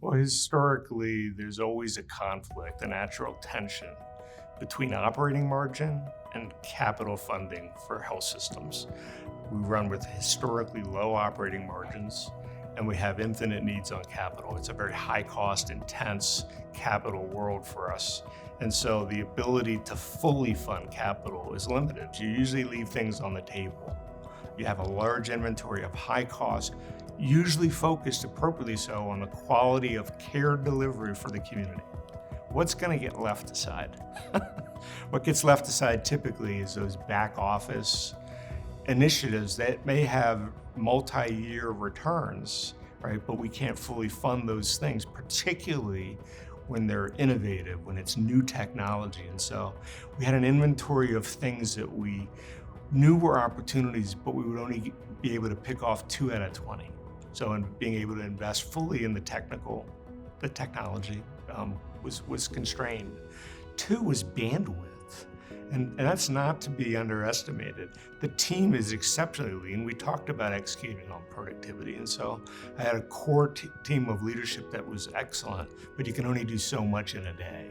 Well, historically, there's always a conflict, a natural tension between operating margin and capital funding for health systems. We run with historically low operating margins and we have infinite needs on capital. It's a very high cost, intense capital world for us. And so the ability to fully fund capital is limited. You usually leave things on the table. You have a large inventory of high cost, usually focused appropriately so on the quality of care delivery for the community. What's going to get left aside? What gets left aside typically is those back office initiatives that may have multi-year returns, right? But we can't fully fund those things, particularly when they're innovative, when it's new technology. And so we had an inventory of things that we knew were opportunities, but we would only be able to pick off 2 out of 20. So in being able to invest fully in the technology was constrained. 2 was bandwidth. And that's not to be underestimated. The team is exceptionally lean. We talked about executing on productivity. And so I had a core team of leadership that was excellent, but you can only do so much in a day.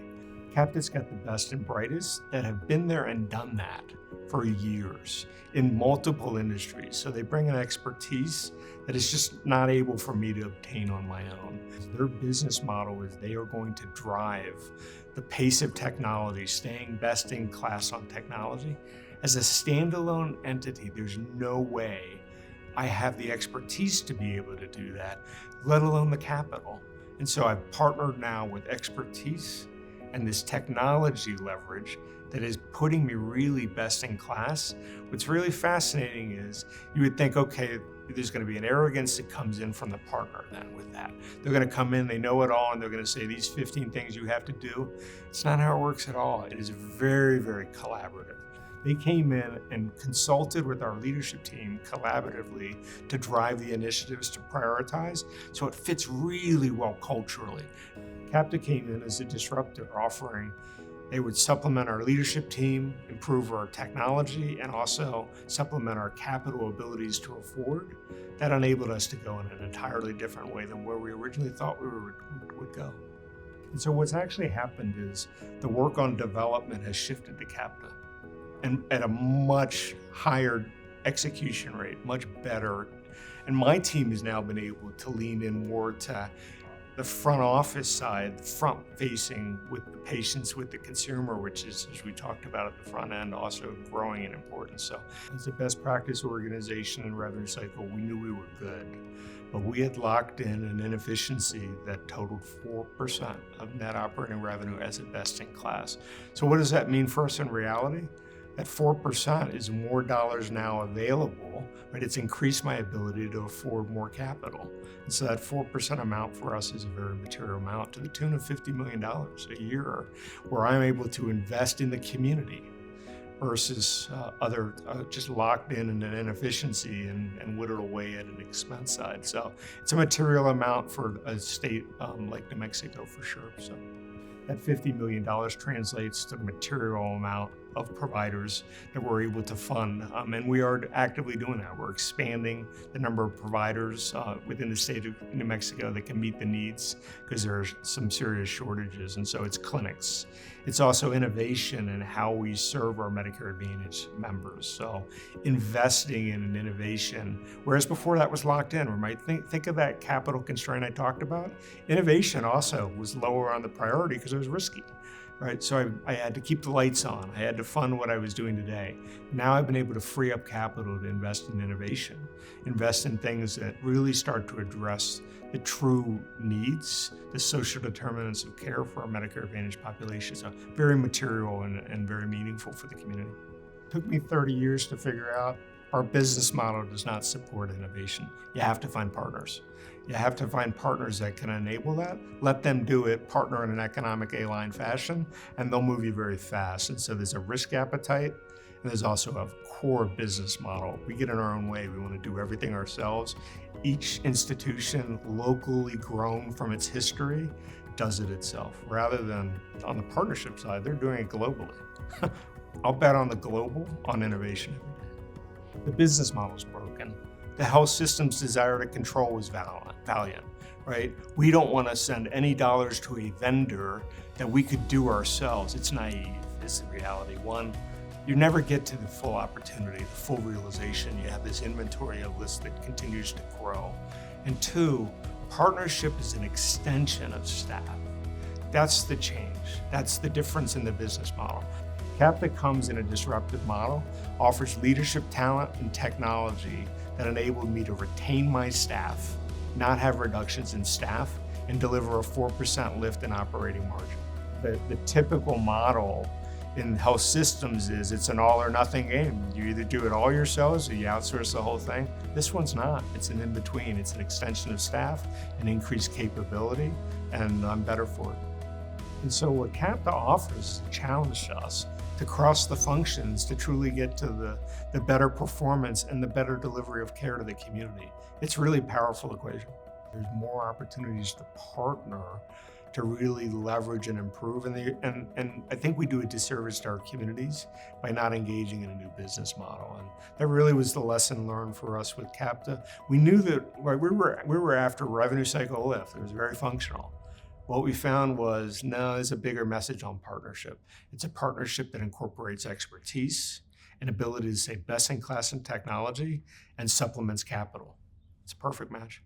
Capta's got the best and brightest that have been there and done that for years in multiple industries. So they bring an expertise that is just not able for me to obtain on my own. Their business model is they are going to drive the pace of technology, staying best in class on technology. As a standalone entity, there's no way I have the expertise to be able to do that, let alone the capital. And so I've partnered now with expertise and this technology leverage that is putting me really best in class. What's really fascinating is you would think, okay, there's going to be an arrogance that comes in from the partner then with that. They're going to come in, they know it all, and they're going to say these 15 things you have to do. It's not how it works at all. It is very, very collaborative. They came in and consulted with our leadership team collaboratively to drive the initiatives to prioritize, so it fits really well culturally. Capta came in as a disruptor, offering they would supplement our leadership team, improve our technology, and also supplement our capital abilities to afford. That enabled us to go in an entirely different way than where we originally thought we would go. And so what's actually happened is the work on development has shifted to Capta, and at a much higher execution rate, much better. And my team has now been able to lean in more to the front office side, front facing with the patients, with the consumer, which is, as we talked about at the front end, also growing in importance. So as a best practice organization and revenue cycle, we knew we were good, but we had locked in an inefficiency that totaled 4% of net operating revenue as a best in class. So what does that mean for us in reality? That 4% is more dollars now available, but it's increased my ability to afford more capital. And so that 4% amount for us is a very material amount to the tune of $50 million a year, where I'm able to invest in the community versus other just locked in an inefficiency and whittled away at an expense side. So it's a material amount for a state like New Mexico for sure. So that $50 million translates to a material amount of providers that we're able to fund. And we are actively doing that. We're expanding the number of providers within the state of New Mexico that can meet the needs, because there are some serious shortages. And so it's clinics. It's also innovation in how we serve our Medicare Advantage members. So investing in an innovation, whereas before that was locked in. We might think of that capital constraint I talked about. Innovation also was lower on the priority because it was risky. Right, so I had to keep the lights on. I had to fund what I was doing today. Now I've been able to free up capital to invest in innovation, invest in things that really start to address the true needs, the social determinants of care for our Medicare Advantage population. So very material and very meaningful for the community. It took me 30 years to figure out our business model does not support innovation. You have to find partners. You have to find partners that can enable that, let them do it, partner in an economic A-line fashion, and they'll move you very fast. And so there's a risk appetite, and there's also a core business model. We get in our own way. We want to do everything ourselves. Each institution, locally grown from its history, does it itself, rather than on the partnership side, they're doing it globally. I'll bet on the global, on innovation. The business model is broken. The health system's desire to control was valiant, right? We don't want to send any dollars to a vendor that we could do ourselves. It's naive, is the reality. One, you never get to the full opportunity, the full realization. You have this inventory of lists that continues to grow. And two, partnership is an extension of staff. That's the change. That's the difference in the business model. Capta comes in a disruptive model, offers leadership talent and technology that enabled me to retain my staff, not have reductions in staff, and deliver a 4% lift in operating margin. The typical model in health systems is it's an all or nothing game. You either do it all yourselves or you outsource the whole thing. This one's not. It's an in-between. It's an extension of staff, an increased capability, and I'm better for it. And so what Capta offers is challenge us to cross the functions to truly get to the better performance and the better delivery of care to the community. It's really a powerful equation. There's more opportunities to partner to really leverage and improve. And I think we do a disservice to our communities by not engaging in a new business model. And that really was the lesson learned for us with Capta. We knew that we were after revenue cycle lift. It was very functional. What we found was, no, there's a bigger message on partnership. It's a partnership that incorporates expertise and ability to say best in class in technology and supplements capital. It's a perfect match.